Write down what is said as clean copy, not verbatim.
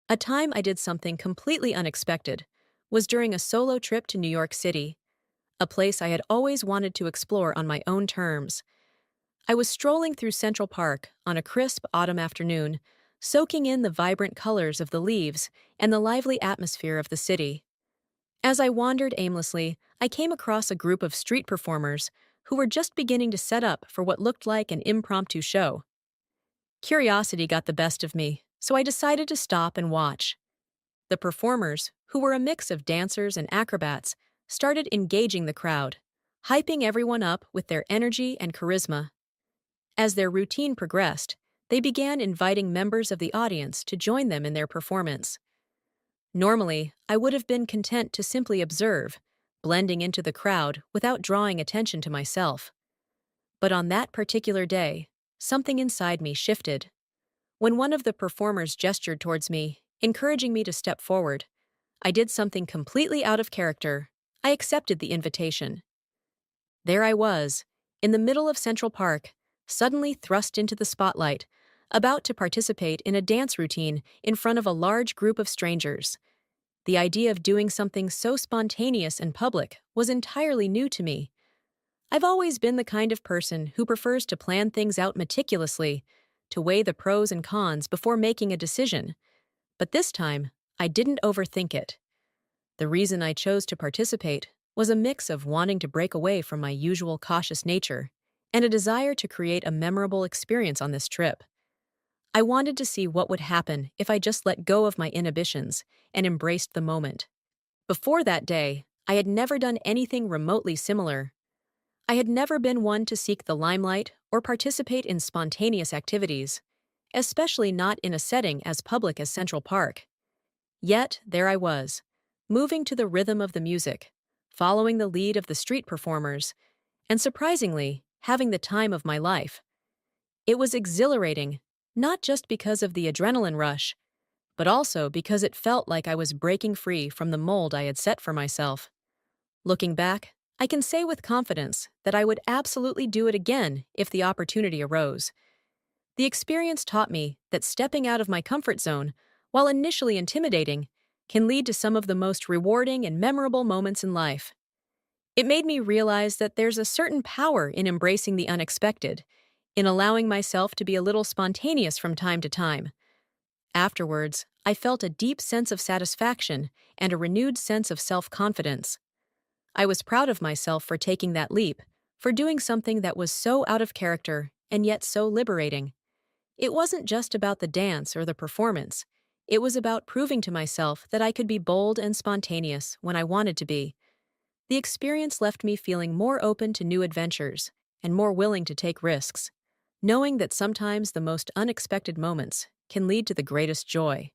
A time I did something completely unexpected was during a solo trip to New York City, a place I had always wanted to explore on my own terms. I was strolling through Central Park on a crisp autumn afternoon, soaking in the vibrant colors of the leaves and the lively atmosphere of the city. As I wandered aimlessly, I came across a group of street performers who were just beginning to set up for what looked like an impromptu show. Curiosity got the best of me, so I decided to stop and watch. The performers, who were a mix of dancers and acrobats, started engaging the crowd, hyping everyone up with their energy and charisma. As their routine progressed, they began inviting members of the audience to join them in their performance. Normally, I would have been content to simply observe, blending into the crowd without drawing attention to myself. But on that particular day, something inside me shifted. When one of the performers gestured towards me, encouraging me to step forward, I did something completely out of character. I accepted the invitation. There I was, in the middle of Central Park, suddenly thrust into the spotlight, about to participate in a dance routine in front of a large group of strangers. The idea of doing something so spontaneous and public was entirely new to me. I've always been the kind of person who prefers to plan things out meticulously, to weigh the pros and cons before making a decision. But this time, I didn't overthink it. The reason I chose to participate was a mix of wanting to break away from my usual cautious nature and a desire to create a memorable experience on this trip. I wanted to see what would happen if I just let go of my inhibitions and embraced the moment. Before that day, I had never done anything remotely similar. I had never been one to seek the limelight or participate in spontaneous activities, especially not in a setting as public as Central Park. Yet, there I was, moving to the rhythm of the music, following the lead of the street performers, and surprisingly, having the time of my life. It was exhilarating, not just because of the adrenaline rush, but also because it felt like I was breaking free from the mold I had set for myself. Looking back, I can say with confidence that I would absolutely do it again if the opportunity arose. The experience taught me that stepping out of my comfort zone, while initially intimidating, can lead to some of the most rewarding and memorable moments in life. It made me realize that there's a certain power in embracing the unexpected, in allowing myself to be a little spontaneous from time to time. Afterwards, I felt a deep sense of satisfaction and a renewed sense of self-confidence. I was proud of myself for taking that leap, for doing something that was so out of character and yet so liberating. It wasn't just about the dance or the performance. It was about proving to myself that I could be bold and spontaneous when I wanted to be. The experience left me feeling more open to new adventures and more willing to take risks, knowing that sometimes the most unexpected moments can lead to the greatest joy.